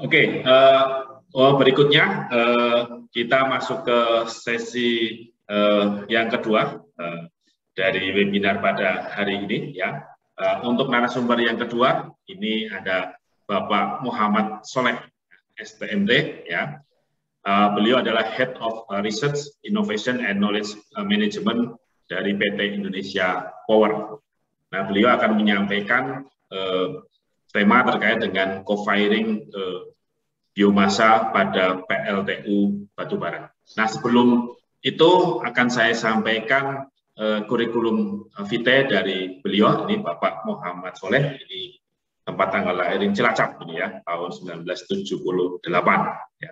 Oke, berikutnya kita masuk ke sesi yang kedua dari webinar pada hari ini ya. Untuk narasumber yang kedua ini ada Bapak Muhammad Soleh, STMT ya. Beliau adalah Head of Research, Innovation and Knowledge Management dari PT Indonesia Power. Nah, beliau akan menyampaikan tema terkait dengan co-firing biomasa pada PLTU Batubara. Nah, sebelum itu akan saya sampaikan kurikulum vitae dari beliau. Ini Bapak Muhammad Soleh, ini tempat tanggal lahir Cilacap ini ya, tahun 1978. Ya.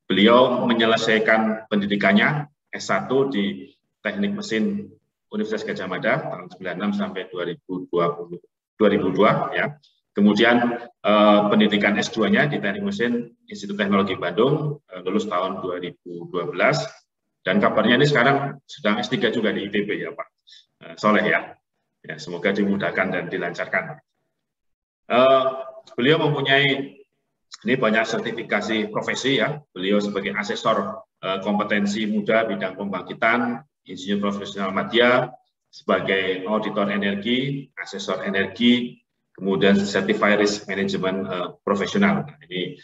Beliau menyelesaikan pendidikannya S1 di Teknik Mesin Universitas Gadjah Mada tahun 96 sampai 2002 ya. Kemudian pendidikan S2-nya di Teknik Mesin Institut Teknologi Bandung, lulus tahun 2012. Dan kabarnya ini sekarang sedang S3 juga di ITB ya Pak Soleh ya. Ya, semoga dimudahkan dan dilancarkan. Beliau mempunyai ini banyak sertifikasi profesi ya. Beliau sebagai asesor kompetensi muda bidang pembangkitan, insinyur profesional media, sebagai auditor energi, asesor energi, kemudian certified risk management profesional. Nah, ini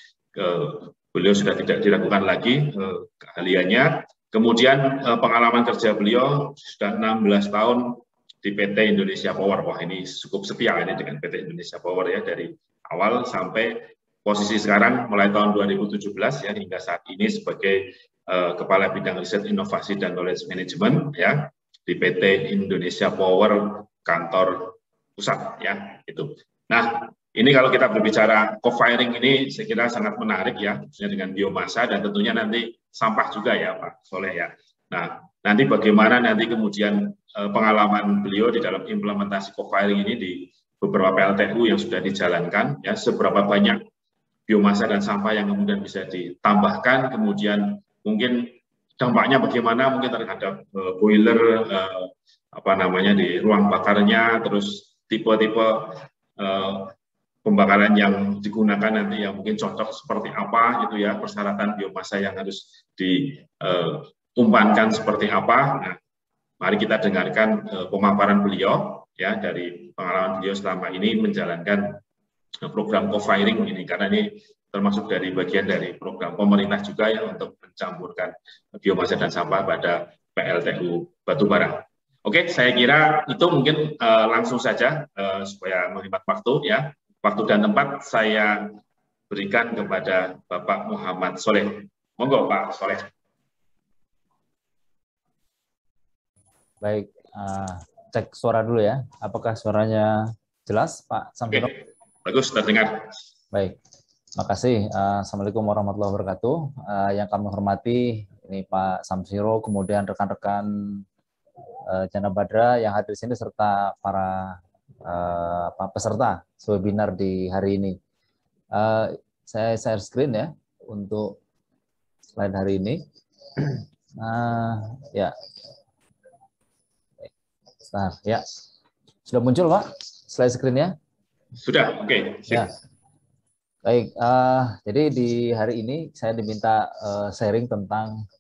beliau sudah tidak diragukan lagi keahliannya. Kemudian pengalaman kerja beliau sudah 16 tahun di PT Indonesia Power. Wah, ini cukup setia ini dengan PT Indonesia Power ya, dari awal sampai posisi sekarang mulai tahun 2017 ya hingga saat ini sebagai Kepala Bidang Riset Inovasi dan Knowledge Management ya di PT Indonesia Power kantor pusat ya itu. Nah, ini kalau kita berbicara co-firing ini saya kira sangat menarik ya, khususnya dengan biomasa dan tentunya nanti sampah juga ya Pak Soleh ya. Nah, nanti bagaimana nanti kemudian pengalaman beliau di dalam implementasi co-firing ini di beberapa PLTU yang sudah dijalankan ya, seberapa banyak biomasa dan sampah yang kemudian bisa ditambahkan, kemudian mungkin dampaknya bagaimana mungkin terhadap boiler apa namanya di ruang bakarnya, terus tipe-tipe pembakaran yang digunakan nanti yang mungkin cocok seperti apa gitu ya, persyaratan biomasa yang harus diumpankan seperti apa. Nah, mari kita dengarkan pemaparan beliau ya dari pengalaman beliau selama ini menjalankan program co-firing ini, karena ini termasuk dari bagian dari program pemerintah juga ya untuk mencampurkan biomasa dan sampah pada PLTU Batubara. Oke, saya kira itu mungkin langsung saja supaya menghemat waktu ya. Waktu dan tempat saya berikan kepada Bapak Muhammad Soleh. Monggo Pak Soleh. Baik, cek suara dulu ya. Apakah suaranya jelas Pak Samsiro? Oke, bagus, terdengar. Baik, makasih. Assalamualaikum warahmatullahi wabarakatuh. Yang kami hormati ini Pak Samsiro, kemudian rekan-rekan Jana Badra yang hadir di sini serta para peserta webinar di hari ini. Saya share screen ya untuk slide hari ini. Ya, ya, sudah muncul Pak slide screen-nya? Sudah, oke. Ya. Baik, jadi di hari ini saya diminta sharing tentang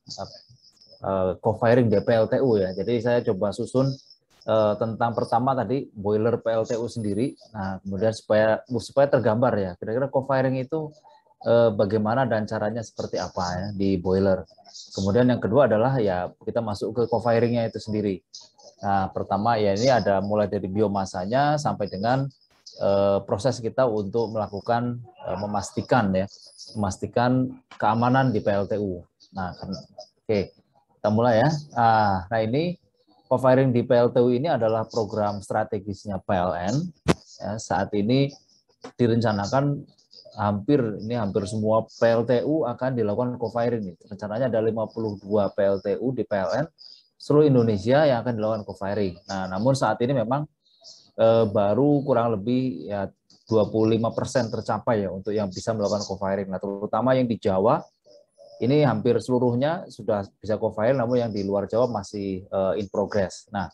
co-firing di PLTU ya. Jadi saya coba susun tentang pertama tadi boiler PLTU sendiri. Nah, kemudian supaya tergambar ya. Kira-kira co-firing itu bagaimana dan caranya seperti apa ya di boiler. Kemudian yang kedua adalah ya kita masuk ke co-firingnya itu sendiri. Nah, pertama ya ini ada mulai dari biomasanya sampai dengan proses kita untuk melakukan memastikan keamanan di PLTU. Nah, oke, kita mulai ya. Nah ini co-firing di PLTU ini adalah program strategisnya PLN. Ya, saat ini direncanakan hampir semua PLTU akan dilakukan co-firing. Rencananya ada 52 PLTU di PLN seluruh Indonesia yang akan dilakukan co-firing. Nah, namun saat ini memang baru kurang lebih ya 25% tercapai ya untuk yang bisa melakukan co-firing. Nah, terutama yang di Jawa ini hampir seluruhnya sudah bisa co-firing, namun yang di luar Jawa masih in progress. Nah,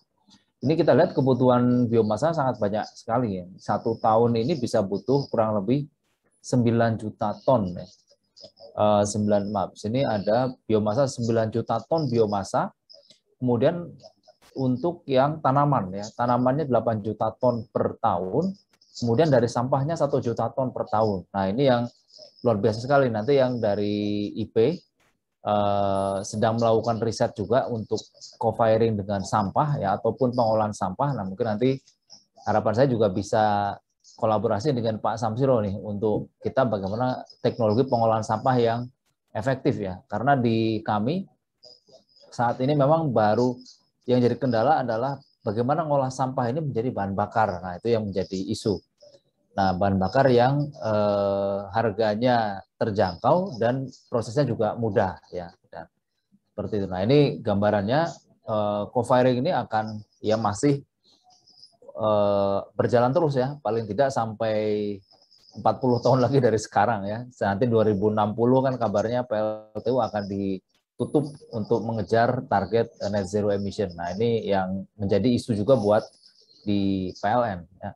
ini kita lihat kebutuhan biomasa sangat banyak sekali ya. 1 tahun ini bisa butuh kurang lebih 9 juta ton. Ya. 9, maaf, sini ada biomasa 9 juta ton biomasa. Kemudian untuk yang tanaman, ya, tanamannya 8 juta ton per tahun. Kemudian dari sampahnya 1 juta ton per tahun. Nah, ini yang luar biasa sekali. Nanti yang dari IP sedang melakukan riset juga untuk co-firing dengan sampah, ya, ataupun pengolahan sampah. Nah, mungkin nanti harapan saya juga bisa kolaborasi dengan Pak Samsiro nih untuk kita bagaimana teknologi pengolahan sampah yang efektif, ya. Karena di kami saat ini memang baru yang jadi kendala adalah bagaimana ngolah sampah ini menjadi bahan bakar. Nah, itu yang menjadi isu. Nah, bahan bakar yang harganya terjangkau dan prosesnya juga mudah, ya. Dan seperti itu. Nah, ini gambarannya co-firing ini akan ya masih berjalan terus, ya, paling tidak sampai 40 tahun lagi dari sekarang, ya. Nanti 2060 kan kabarnya PLTU akan ditutup untuk mengejar target net zero emission. Nah, ini yang menjadi isu juga buat di PLN, ya.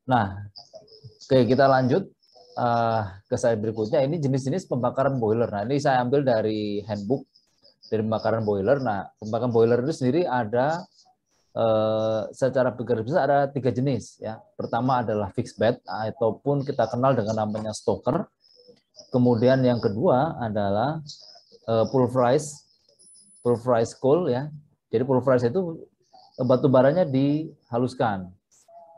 Nah, oke, kita lanjut ke slide berikutnya. Ini jenis-jenis pembakaran boiler. Nah, ini saya ambil dari handbook dari pembakaran boiler. Nah, pembakaran boiler itu sendiri ada secara garis besar ada 3 jenis, ya. Pertama adalah fixed bed ataupun kita kenal dengan namanya stoker. Kemudian yang kedua adalah pulverized coal, ya. Jadi pulverized itu batu baranya dihaluskan.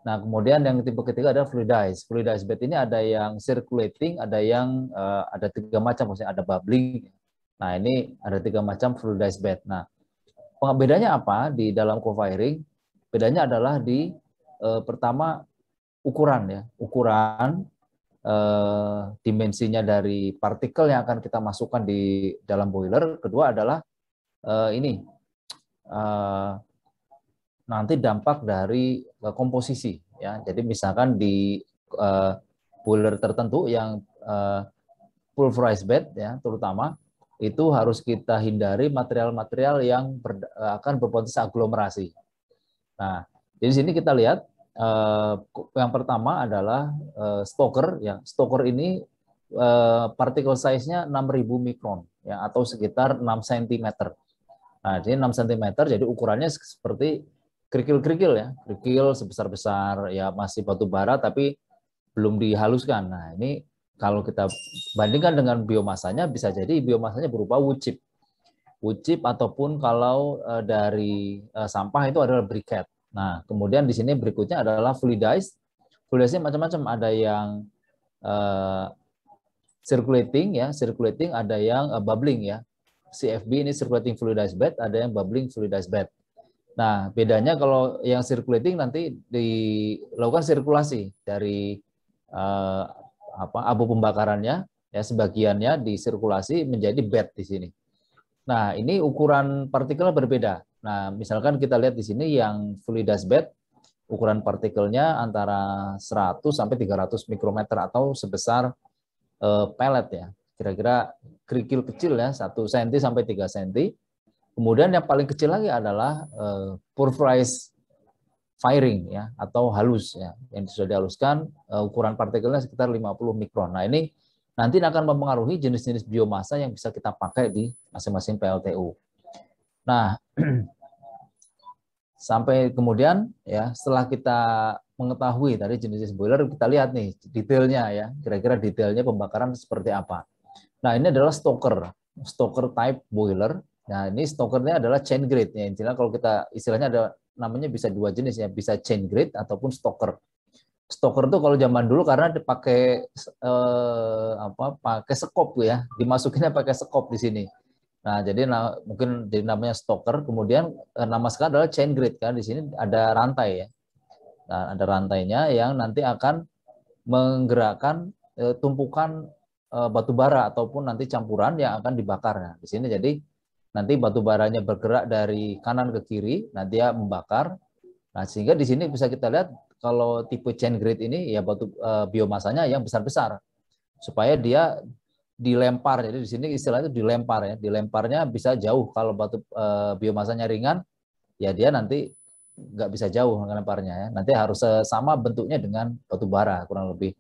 Nah, kemudian yang tipe ketiga ada fluidized. Fluidized bed ini ada yang circulating, ada yang ada 3 macam, maksudnya ada bubbling. Nah, ini ada 3 macam fluidized bed. Nah, bedanya apa di dalam co-firing? Bedanya adalah di pertama ukuran, ya, ukuran dimensinya dari partikel yang akan kita masukkan di dalam boiler. Kedua adalah ini nanti dampak dari komposisi, ya. Jadi misalkan di boiler tertentu yang pulverized bed, ya, terutama itu harus kita hindari material-material yang akan berpotensi aglomerasi. Nah, di sini kita lihat yang pertama adalah stoker, ya. Stoker ini partikel size-nya 6.000 mikron, ya, atau sekitar 6 cm. Nah, ini 6 cm, jadi ukurannya seperti kerikil-kerikil, ya, kerikil sebesar-besar, ya, masih batu bara tapi belum dihaluskan. Nah, ini kalau kita bandingkan dengan biomasanya, bisa jadi biomasanya berupa wood chip. Wood chip ataupun kalau dari sampah itu adalah briquette. Nah, kemudian di sini berikutnya adalah fluidized. Fluidized macam-macam, ada yang circulating, ya, circulating, ada yang bubbling, ya. CFB ini circulating fluidized bed, ada yang bubbling fluidized bed. Nah, bedanya kalau yang circulating nanti dilakukan sirkulasi dari abu pembakarannya, ya, sebagiannya disirkulasi menjadi bed di sini. Nah, ini ukuran partikelnya berbeda. Nah, misalkan kita lihat di sini yang fluidized bed, ukuran partikelnya antara 100 sampai 300 mikrometer atau sebesar pelet, ya. Kira-kira kerikil kecil, ya, 1 cm sampai 3 cm. Kemudian yang paling kecil lagi adalah pulverized firing, ya, atau halus, ya, yang sudah dihaluskan, ukuran partikelnya sekitar 50 mikron. Nah, ini nanti akan mempengaruhi jenis-jenis biomasa yang bisa kita pakai di masing-masing PLTU. Nah, sampai kemudian, ya, setelah kita mengetahui tadi jenis-jenis boiler, kita lihat nih detailnya, ya, kira-kira detailnya pembakaran seperti apa. Nah, ini adalah stoker type boiler. Nah, ini stokernya adalah chain grade, ya. Intinya kalau kita istilahnya ada namanya bisa 2 jenis, ya, bisa chain grade ataupun stoker. Stoker itu kalau zaman dulu karena dipakai pakai sekop, ya, dimasukinnya pakai sekop di sini. Nah, jadi mungkin jadi namanya stoker. Kemudian nama sekarang adalah chain grade, kan di sini ada rantai, ya. Nah, ada rantainya yang nanti akan menggerakkan tumpukan batu bara ataupun nanti campuran yang akan dibakar. Nah, di sini jadi nanti batu baranya bergerak dari kanan ke kiri, nah dia membakar. Nah, sehingga di sini bisa kita lihat kalau tipe chain grade ini, ya, batu biomasanya yang besar-besar supaya dia dilempar. Jadi di sini istilahnya dilempar, ya. Dilemparnya bisa jauh. Kalau batu biomasanya ringan, ya dia nanti nggak bisa jauh ngelemparnya, ya. Nanti harus sama bentuknya dengan batu bara kurang lebih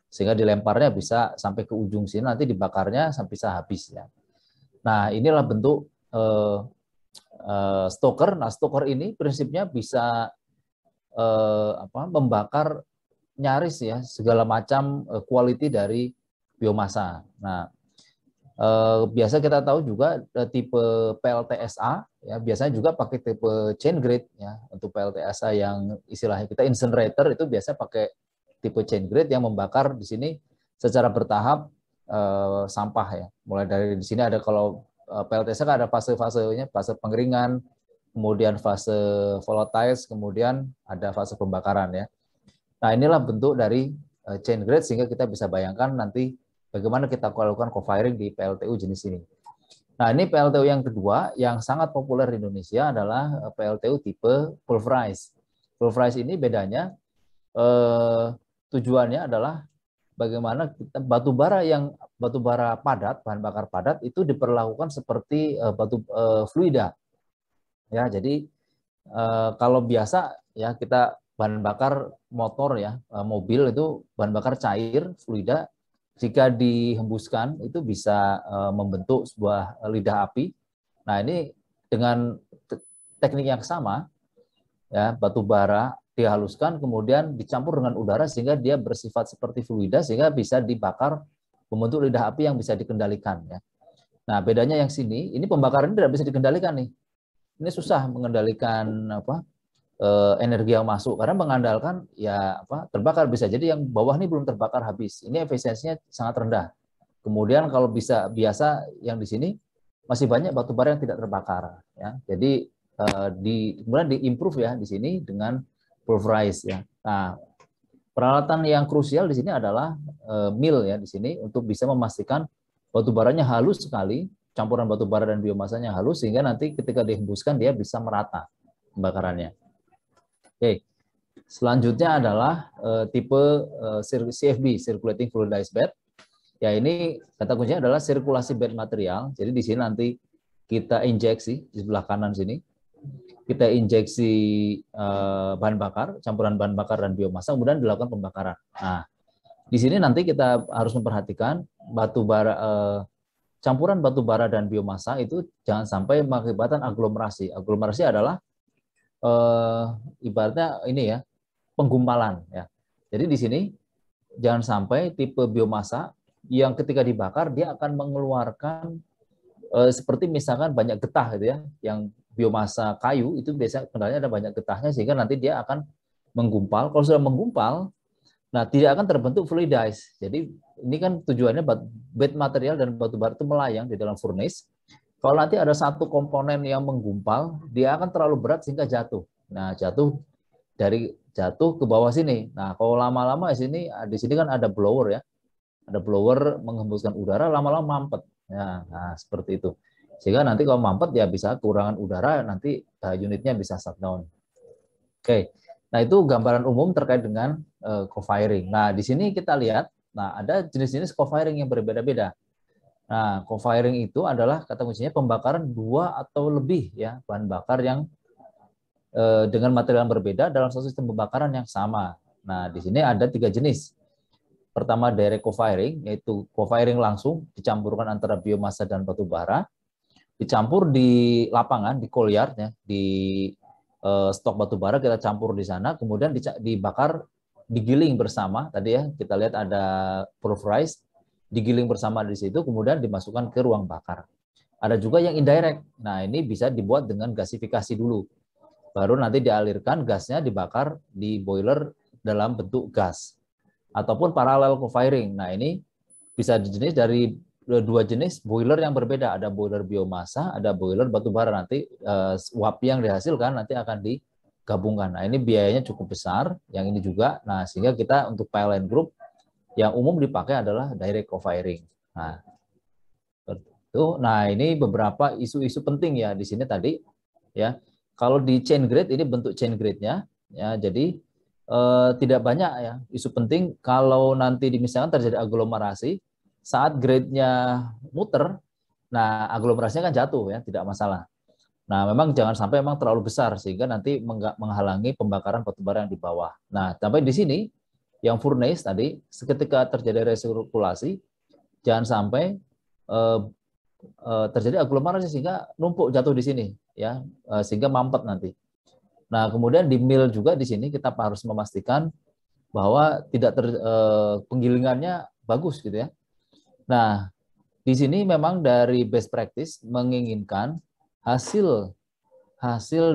sehingga dilemparnya bisa sampai ke ujung sini, nanti dibakarnya sampai bisa habis ya. Nah, inilah bentuk stoker. Nah, stoker ini prinsipnya bisa membakar nyaris ya segala macam quality dari biomasa. Nah, biasa kita tahu juga tipe PLTSA ya, biasanya juga pakai tipe chain grade ya. Untuk PLTSA yang istilahnya kita incinerator itu biasa pakai tipe chain grade yang membakar di sini secara bertahap sampah ya. Mulai dari di sini ada, kalau PLTSA kan ada fase-fasenya, fase pengeringan, kemudian fase volatiles, kemudian ada fase pembakaran ya. Nah, inilah bentuk dari chain grade, sehingga kita bisa bayangkan nanti bagaimana kita lakukan co-firing di PLTU jenis ini. Nah, ini PLTU yang kedua yang sangat populer di Indonesia adalah PLTU tipe pulverize. Pulverize ini bedanya tujuannya adalah bagaimana kita batu bara padat, bahan bakar padat itu diperlakukan seperti fluida. Ya, jadi kalau biasa ya kita bahan bakar motor ya, mobil itu bahan bakar cair, fluida, jika dihembuskan itu bisa membentuk sebuah lidah api. Nah, ini dengan teknik yang sama ya, batu bara dihaluskan kemudian dicampur dengan udara sehingga dia bersifat seperti fluida, sehingga bisa dibakar membentuk lidah api yang bisa dikendalikan ya. Nah, bedanya yang sini, ini pembakaran tidak bisa dikendalikan nih. Ini susah mengendalikan energi yang masuk karena mengandalkan ya terbakar, bisa jadi yang bawah ini belum terbakar habis. Ini efisiensinya sangat rendah. Kemudian kalau bisa biasa yang di sini masih banyak batu bara yang tidak terbakar ya. Jadi kemudian diimprove ya di sini dengan pulverize ya. Nah, peralatan yang krusial di sini adalah mill ya di sini untuk bisa memastikan batu baranya halus sekali, campuran batu bara dan biomasanya halus, sehingga nanti ketika dihembuskan dia bisa merata pembakarannya. Oke, selanjutnya adalah tipe CFB, Circulating Fluidized Bed. Ya, ini kata kuncinya adalah sirkulasi bed material. Jadi di sini nanti kita injeksi di sebelah kanan sini, kita injeksi bahan bakar, campuran bahan bakar dan biomasa, kemudian dilakukan pembakaran. Nah, di sini nanti kita harus memperhatikan batu bara, campuran batu bara dan biomasa itu jangan sampai mengakibatkan aglomerasi. Aglomerasi adalah ibaratnya ini ya, penggumpalan ya. Jadi di sini jangan sampai tipe biomasa yang ketika dibakar dia akan mengeluarkan seperti misalkan banyak getah gitu ya. Yang biomasa kayu itu biasanya kendalanya ada banyak getahnya, sehingga nanti dia akan menggumpal. Kalau sudah menggumpal, nah tidak akan terbentuk fluidize. Jadi ini kan tujuannya bed material dan batu bara itu melayang di dalam furnace. Kalau nanti ada satu komponen yang menggumpal, dia akan terlalu berat sehingga jatuh. Nah, jatuh ke bawah sini. Nah, kalau lama-lama di sini kan ada blower ya. Ada blower menghembuskan udara, lama-lama mampet. Nah, seperti itu. Sehingga nanti kalau mampet ya bisa kekurangan udara, nanti unitnya bisa shutdown. Oke. Nah, itu gambaran umum terkait dengan co-firing. Nah, di sini kita lihat, nah ada jenis-jenis co-firing yang berbeda-beda. Nah, co-firing itu adalah kata kuncinya pembakaran 2 atau lebih ya bahan bakar yang dengan material yang berbeda dalam satu sistem pembakaran yang sama. Nah, di sini ada 3 jenis. Pertama, direct co-firing, yaitu co-firing langsung dicampurkan antara biomasa dan batu bara, dicampur di lapangan, di coalyard ya, di stok batu bara kita campur di sana, kemudian dibakar, digiling bersama. Tadi ya kita lihat ada pulverized, digiling bersama di situ, kemudian dimasukkan ke ruang bakar. Ada juga yang indirect. Nah, ini bisa dibuat dengan gasifikasi dulu. Baru nanti dialirkan gasnya, dibakar di boiler dalam bentuk gas. Ataupun parallel co-firing. Nah, ini bisa jenis dari 2 jenis boiler yang berbeda. Ada boiler biomasa, ada boiler batu bara. Nanti uap yang dihasilkan nanti akan digabungkan. Nah, ini biayanya cukup besar. Yang ini juga. Nah, sehingga kita untuk PLN Group yang umum dipakai adalah direct co-firing. Nah, itu. Nah, ini beberapa isu-isu penting ya di sini tadi ya. Kalau di chain grade ini bentuk chain grade-nya ya. Jadi tidak banyak ya isu penting. Kalau nanti misalkan terjadi aglomerasi saat grade-nya muter, nah aglomerasinya kan jatuh ya, tidak masalah. Nah, memang jangan sampai terlalu besar sehingga nanti menghalangi pembakaran batu bara yang di bawah. Nah, sampai di sini Yang furnace tadi, ketika terjadi resirkulasi, jangan sampai terjadi aglomerasi sehingga numpuk jatuh di sini, ya, sehingga mampet nanti. Nah, kemudian di mill juga di sini kita harus memastikan bahwa tidak penggilingannya bagus gitu ya. Nah, di sini memang dari best practice menginginkan hasil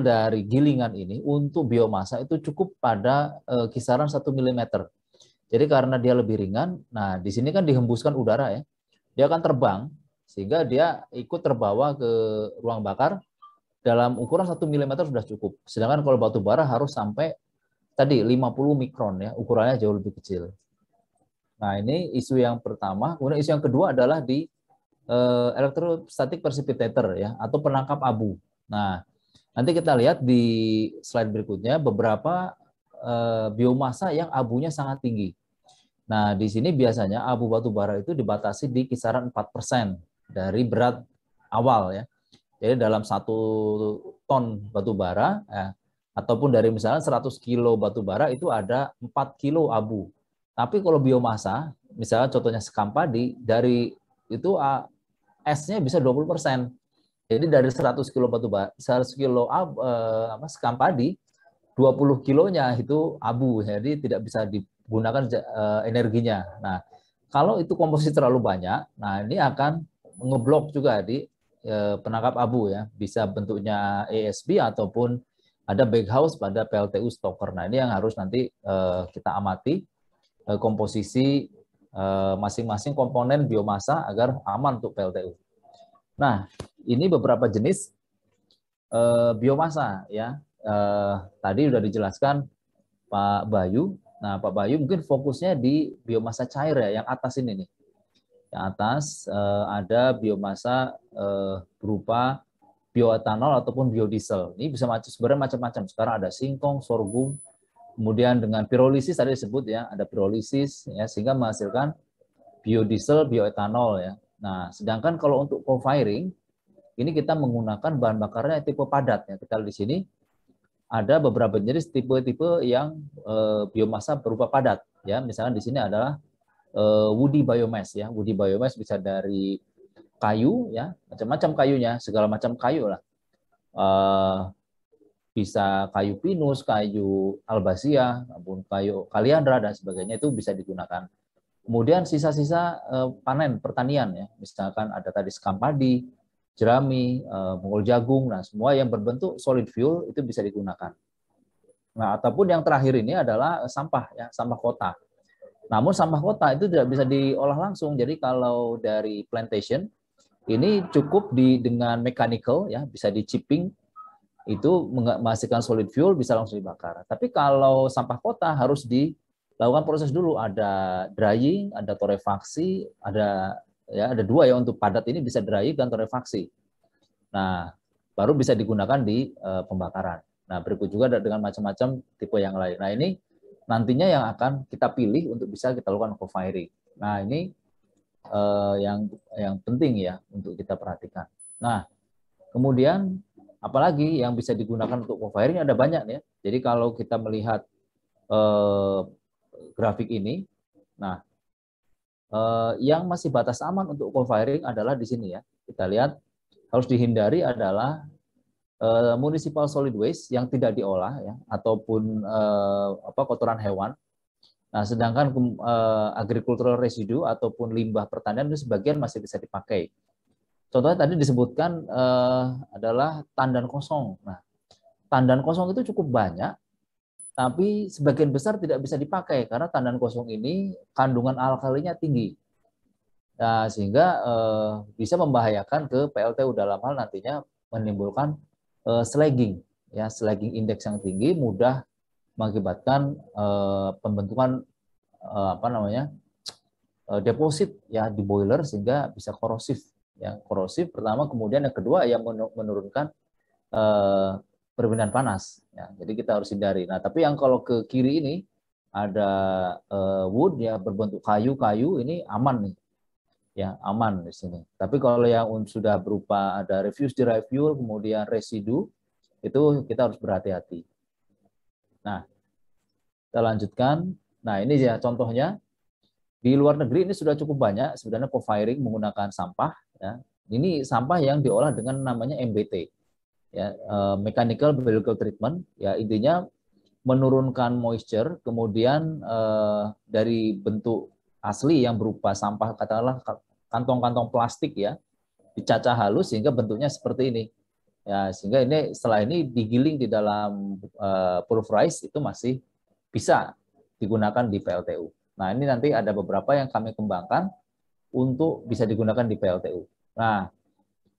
dari gilingan ini untuk biomasa itu cukup pada kisaran 1 mm. Jadi karena dia lebih ringan, nah di sini kan dihembuskan udara ya, dia akan terbang sehingga dia ikut terbawa ke ruang bakar dalam ukuran 1 mm sudah cukup. Sedangkan kalau batu bara harus sampai tadi 50 mikron ya, ukurannya jauh lebih kecil. Nah ini isu yang pertama. Kemudian isu yang kedua adalah di electrostatic precipitator ya, atau penangkap abu. Nah nanti kita lihat di slide berikutnya beberapa biomasa yang abunya sangat tinggi. Nah, di sini biasanya abu batu bara itu dibatasi di kisaran 4% dari berat awal ya. Jadi dalam 1 ton batu bara ya, ataupun dari misalnya 100 kilo batu bara itu ada 4 kilo abu. Tapi kalau biomasa, misalnya contohnya sekam padi, dari itu S-nya bisa 20%. Jadi dari 100 kilo batu bara, 100 kilo sekam padi, 20 kilonya itu abu, jadi tidak bisa digunakan energinya. Nah, kalau itu komposisi terlalu banyak, nah ini akan ngeblok juga di penangkap abu ya, bisa bentuknya ASB ataupun ada baghouse pada PLTU stoker. Nah, ini yang harus nanti kita amati komposisi masing-masing komponen biomasa agar aman untuk PLTU. Nah, ini beberapa jenis biomasa ya. Tadi sudah dijelaskan Pak Bayu. Nah, Pak Bayu mungkin fokusnya di biomasa cair ya, yang atas ini nih. Yang atas ada biomasa berupa bioetanol ataupun biodiesel. Ini bisa sebenarnya macam-macam. Sekarang ada singkong, sorghum, kemudian dengan pirolisis tadi disebut ya, ada pirolisis ya, sehingga menghasilkan biodiesel, bioetanol ya. Nah, sedangkan kalau untuk co-firing ini kita menggunakan bahan bakarnya tipe padat ya. Kita lihat di sini ada beberapa jenis tipe-tipe yang biomasa berupa padat ya. Misalnya di sini adalah woody biomass ya. Woody biomass bisa dari kayu ya, macam-macam kayunya, segala macam kayu lah. Bisa kayu pinus, kayu albazia, maupun kayu kaliandra dan sebagainya itu bisa digunakan. Kemudian sisa-sisa panen pertanian ya, misalkan ada tadi sekam padi, jerami, mengol jagung, nah semua yang berbentuk solid fuel itu bisa digunakan. Nah, ataupun yang terakhir ini adalah sampah ya, sampah kota. Namun sampah kota itu tidak bisa diolah langsung. Jadi kalau dari plantation ini cukup dengan mechanical ya, bisa di chipping, itu menghasilkan solid fuel bisa langsung dibakar. Tapi kalau sampah kota harus dilakukan proses dulu, ada drying, ada torrefaksi, ada dua ya untuk padat ini, bisa drying dan torrefaksi. Nah, baru bisa digunakan di pembakaran. Nah, berikut juga dengan macam-macam tipe yang lain. Nah, ini nantinya yang akan kita pilih untuk bisa kita lakukan co-firing. Nah, ini yang penting ya untuk kita perhatikan. Nah, kemudian apalagi yang bisa digunakan untuk co-firing ada banyak ya. Jadi kalau kita melihat grafik ini, nah yang masih batas aman untuk co-firing adalah di sini ya. Kita lihat harus dihindari adalah municipal solid waste yang tidak diolah ya, ataupun kotoran hewan. Nah, sedangkan agricultural residue ataupun limbah pertanian itu sebagian masih bisa dipakai. Contohnya tadi disebutkan adalah tandan kosong. Nah, tandan kosong itu cukup banyak, tapi sebagian besar tidak bisa dipakai karena tandan kosong ini kandungan alkalinya tinggi. Nah, sehingga bisa membahayakan ke PLTU dalam hal nantinya menimbulkan slagging, ya, slagging index yang tinggi mudah mengakibatkan pembentukan deposit ya di boiler sehingga bisa korosif. Ya, korosif pertama, kemudian yang kedua yang menurunkan perpindahan panas. Ya, jadi kita harus hindari. Nah, tapi yang kalau ke kiri ini ada wood ya berbentuk kayu-kayu, ini aman nih. Ya, aman di sini. Tapi kalau yang sudah berupa ada refuse derived fuel, kemudian residu, itu kita harus berhati-hati. Nah, kita lanjutkan. Nah, ini ya contohnya. Di luar negeri ini sudah cukup banyak sebenarnya co-firing menggunakan sampah. Ya. Ini sampah yang diolah dengan namanya MBT, ya, Mechanical Biological Treatment. Ya, intinya menurunkan moisture, kemudian dari bentuk asli yang berupa sampah, katakanlah kantong-kantong plastik ya, dicacah halus sehingga bentuknya seperti ini. Ya, sehingga ini setelah ini digiling di dalam pulverize itu masih bisa digunakan di PLTU. Nah, ini nanti ada beberapa yang kami kembangkan untuk bisa digunakan di PLTU. Nah,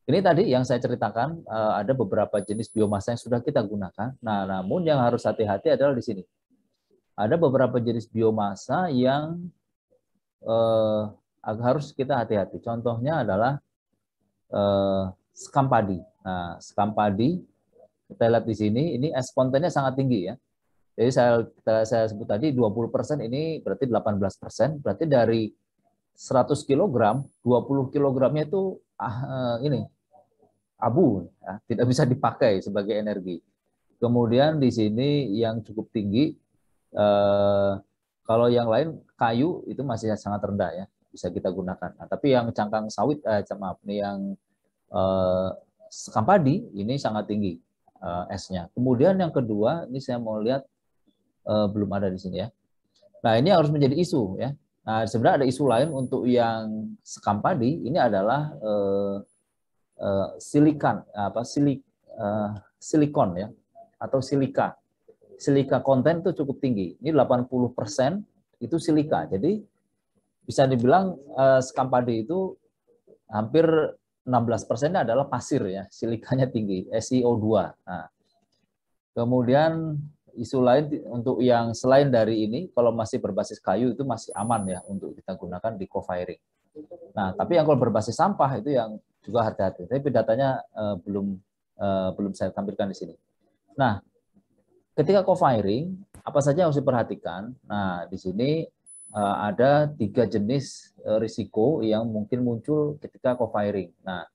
ini tadi yang saya ceritakan, ada beberapa jenis biomasa yang sudah kita gunakan. Nah, namun yang harus hati-hati adalah di sini. Ada beberapa jenis biomasa yang harus kita hati-hati. Contohnya adalah sekam padi. Nah, sekam padi, kita lihat di sini, ini es kontennya sangat tinggi ya. Jadi saya sebut tadi 20% ini berarti 18%, berarti dari 100 kg, 20 kg-nya itu ini abu, ya, tidak bisa dipakai sebagai energi. Kemudian di sini yang cukup tinggi, kalau yang lain kayu itu masih sangat rendah ya, bisa kita gunakan. Nah, tapi yang cangkang sawit, maaf, yang sekam padi ini sangat tinggi esnya. Kemudian yang kedua, ini saya mau lihat belum ada di sini ya. Nah, ini harus menjadi isu ya. Nah, sebenarnya ada isu lain untuk yang sekam padi, ini adalah silikon ya, atau silika. Silika konten itu cukup tinggi. Ini 80% itu silika. Jadi bisa dibilang sekam padi itu hampir 16%-nya adalah pasir ya, silikanya tinggi, SiO2. Nah, kemudian isu lain untuk yang selain dari ini, kalau masih berbasis kayu itu masih aman ya untuk kita gunakan di co-firing. Nah, tapi yang kalau berbasis sampah itu yang juga hati-hati. Tapi datanya belum saya tampilkan di sini. Nah, ketika co-firing, apa saja yang harus diperhatikan? Nah, di sini ada 3 jenis risiko yang mungkin muncul ketika co-firing. Nah,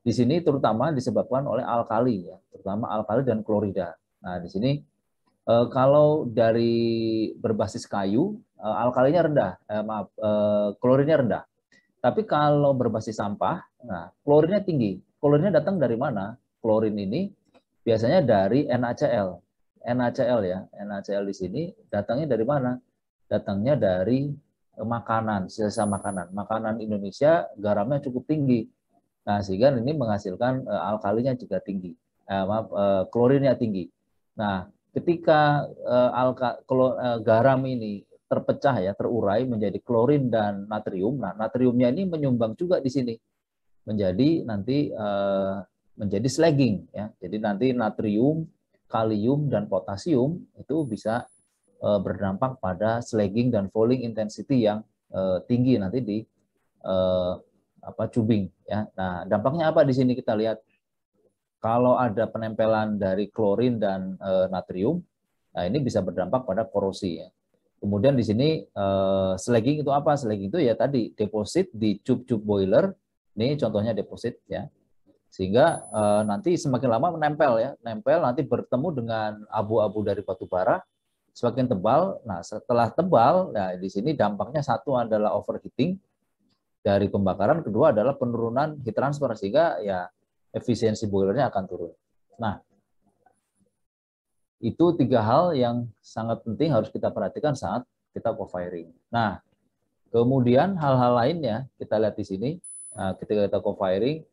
di sini terutama disebabkan oleh alkali ya, terutama alkali dan klorida. Nah, di sini kalau dari berbasis kayu, alkalinya rendah, klorinnya rendah. Tapi kalau berbasis sampah, nah klorinnya tinggi. Klorinnya datang dari mana? Klorin ini biasanya dari NaCl. NaCl ya, NaCl di sini datangnya dari mana? Datangnya dari makanan, sisa makanan. Makanan Indonesia garamnya cukup tinggi. Nah, sehingga ini menghasilkan alkalinya juga tinggi. Klorinnya tinggi. Nah, ketika garam ini terpecah ya, terurai menjadi klorin dan natrium. Nah, natriumnya ini menyumbang juga di sini menjadi nanti menjadi slagging ya. Jadi nanti natrium, kalium dan potasium itu bisa berdampak pada slagging dan falling intensity yang tinggi nanti di tubing ya. Nah, dampaknya apa di sini kita lihat? Kalau ada penempelan dari klorin dan natrium, nah ini bisa berdampak pada korosi ya. Kemudian di sini slagging itu apa? Slagging itu ya tadi deposit di cup-cup boiler. Ini contohnya deposit ya. Sehingga nanti semakin lama menempel ya, nempel nanti bertemu dengan abu-abu dari batu bara semakin tebal. Nah, setelah tebal, nah di sini dampaknya satu adalah overheating dari pembakaran, kedua adalah penurunan heat transfer sehingga ya efisiensi boilernya akan turun. Nah, itu 3 hal yang sangat penting harus kita perhatikan saat kita co-firing. Nah, kemudian hal-hal lainnya kita lihat di sini. Nah, ketika kita co-firing,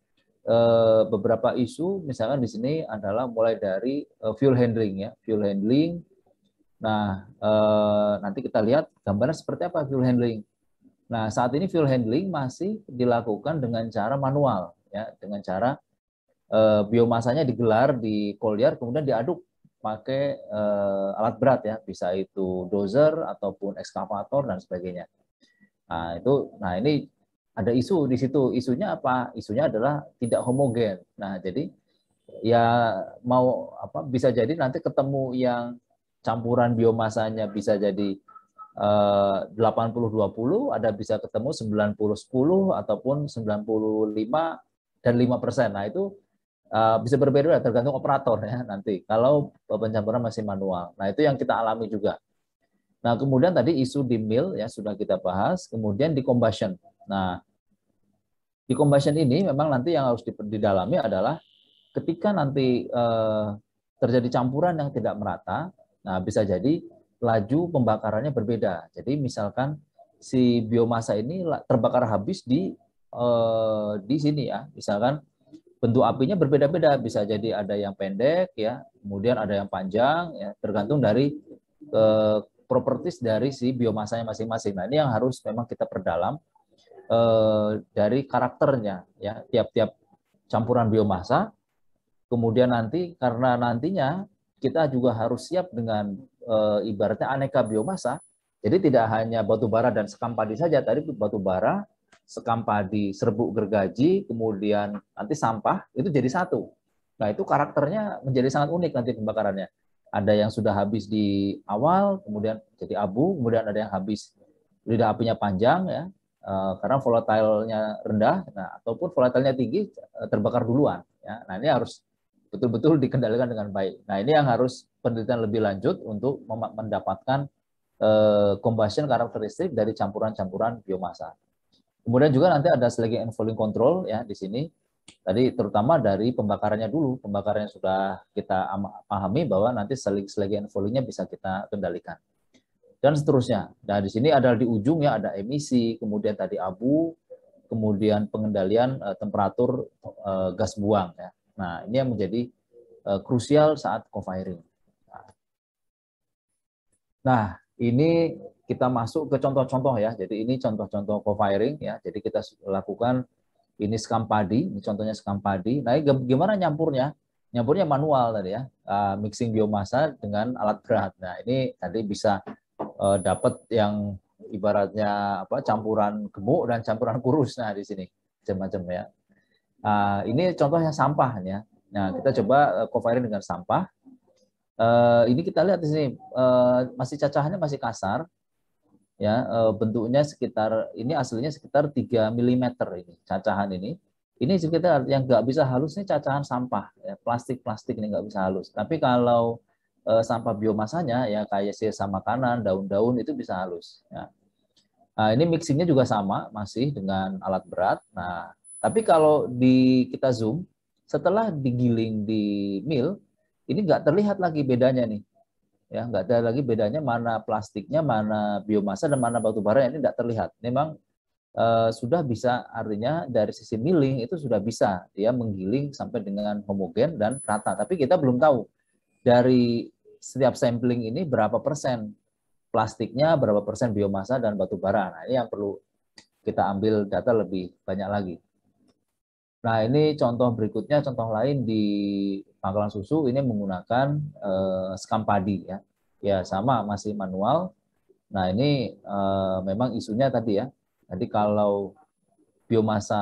beberapa isu misalkan di sini adalah mulai dari fuel handling ya, fuel handling. Nah, nanti kita lihat gambarnya seperti apa fuel handling. Nah, saat ini fuel handling masih dilakukan dengan cara manual ya, dengan cara biomasanya digelar di kolyar kemudian diaduk pakai alat berat ya, bisa itu dozer ataupun ekskavator dan sebagainya. Nah ini ada isu di situ. Isunya apa? Isunya adalah tidak homogen. Nah, jadi ya mau apa bisa jadi nanti ketemu yang campuran biomasanya bisa jadi 80-20, ada bisa ketemu 90-10 ataupun 95 dan 5%. Nah, itu bisa berbeda tergantung operator ya nanti kalau pencampuran masih manual. Nah, itu yang kita alami juga. Nah, kemudian tadi isu di mill ya sudah kita bahas, kemudian di combustion. Nah, di combustion ini memang nanti yang harus didalami adalah ketika nanti terjadi campuran yang tidak merata, nah bisa jadi laju pembakarannya berbeda. Jadi misalkan si biomasa ini terbakar habis di sini ya, misalkan bentuk apinya berbeda-beda, bisa jadi ada yang pendek ya, kemudian ada yang panjang ya, tergantung dari properties dari si biomasanya masing-masing. Nah, ini yang harus memang kita perdalam dari karakternya ya, tiap-tiap campuran biomasa. Kemudian nanti karena nantinya kita juga harus siap dengan ibaratnya aneka biomasa. Jadi tidak hanya batu bara dan sekam padi saja, tadi batu bara, sekam padi, serbuk gergaji, kemudian nanti sampah, itu jadi satu. Nah, itu karakternya menjadi sangat unik nanti pembakarannya. Ada yang sudah habis di awal, kemudian jadi abu, kemudian ada yang habis lidah apinya panjang, ya, karena volatilenya rendah, nah, ataupun volatilnya tinggi, terbakar duluan. Ya. Nah, ini harus betul-betul dikendalikan dengan baik. Nah, ini yang harus penelitian lebih lanjut untuk mendapatkan combustion karakteristik dari campuran-campuran biomasa. Kemudian juga nanti ada slagging and falling control ya di sini. Tadi terutama dari pembakarannya dulu. Pembakarannya sudah kita pahami bahwa nanti slagging and falling-nya bisa kita kendalikan. Dan seterusnya. Nah, di sini ada di ujung ya ada emisi, kemudian tadi abu, kemudian pengendalian temperatur gas buang ya. Nah, ini yang menjadi krusial saat co-firing. Nah, ini kita masuk ke contoh-contoh ya. Jadi ini contoh-contoh co-firing ya. Jadi kita lakukan ini sekam padi, ini contohnya sekam padi. Nah, gimana nyampurnya? Nyampurnya manual tadi ya. Mixing biomasa dengan alat berat. Nah, ini tadi bisa dapat yang ibaratnya apa campuran gemuk dan campuran kurus. Nah, di sini macam-macam ya. Ini contohnya sampah ya. Nah, kita coba co-firing dengan sampah. Ini kita lihat di sini masih cacahannya masih kasar, ya bentuknya sekitar ini aslinya sekitar 3 mm ini cacahan ini. Ini sekitar yang nggak bisa halus ini cacahan sampah, ya, plastik ini nggak bisa halus. Tapi kalau sampah biomasanya ya kayak sisa makanan, daun-daun itu bisa halus. Ya. Nah, ini mixingnya juga sama masih dengan alat berat. Nah, tapi kalau kita zoom setelah digiling di mill ini nggak terlihat lagi bedanya nih, ya nggak ada lagi bedanya mana plastiknya, mana biomasa dan mana batu bara ini nggak terlihat. Memang sudah bisa artinya dari sisi milling itu sudah bisa dia menggiling sampai dengan homogen dan rata. Tapi kita belum tahu dari setiap sampling ini berapa persen plastiknya, berapa persen biomasa dan batu bara. Nah, ini yang perlu kita ambil data lebih banyak lagi. Nah, ini contoh berikutnya, contoh lain di pangkalan susu ini menggunakan sekam padi ya. Ya, sama masih manual. Nah, ini memang isunya tadi ya. Jadi kalau biomasa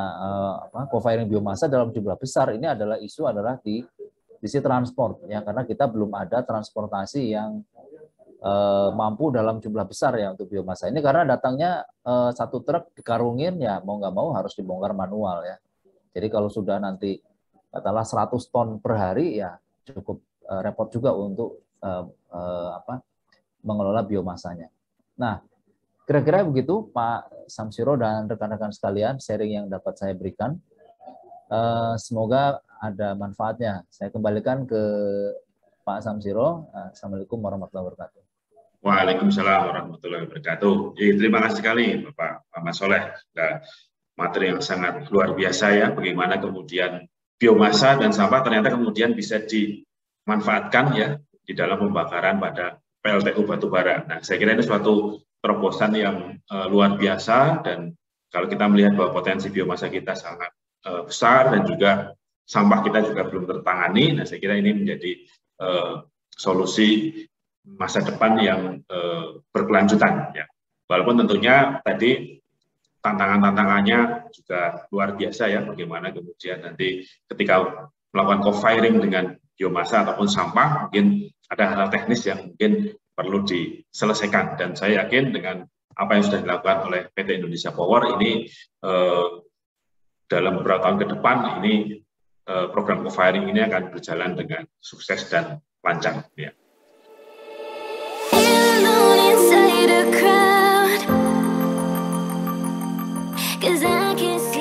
co-firing biomasa dalam jumlah besar ini adalah isu adalah di sisi transport ya, karena kita belum ada transportasi yang mampu dalam jumlah besar ya untuk biomasa ini, karena datangnya satu truk dikarungin ya mau nggak mau harus dibongkar manual ya. Jadi kalau sudah nanti katakanlah 100 ton per hari ya cukup repot juga untuk mengelola biomasanya. Nah, kira-kira begitu Pak Samsiro dan rekan-rekan sekalian sharing yang dapat saya berikan. Semoga ada manfaatnya. Saya kembalikan ke Pak Samsiro. Assalamualaikum warahmatullahi wabarakatuh. Waalaikumsalam warahmatullahi wabarakatuh. Terima kasih sekali Bapak Mas Soleh. Materi yang sangat luar biasa ya, bagaimana kemudian biomasa dan sampah ternyata kemudian bisa dimanfaatkan ya di dalam pembakaran pada PLTU batubara. Nah, saya kira ini suatu terobosan yang luar biasa, dan kalau kita melihat bahwa potensi biomasa kita sangat besar dan juga sampah kita juga belum tertangani, nah saya kira ini menjadi solusi masa depan yang berkelanjutan ya. Walaupun tentunya tadi tantangan-tantangannya juga luar biasa ya, bagaimana kemudian nanti ketika melakukan co-firing dengan biomasa ataupun sampah mungkin ada hal teknis yang mungkin perlu diselesaikan, dan saya yakin dengan apa yang sudah dilakukan oleh PT Indonesia Power ini dalam beberapa tahun ke depan ini program co-firing ini akan berjalan dengan sukses dan lancar ya. 'cause I can see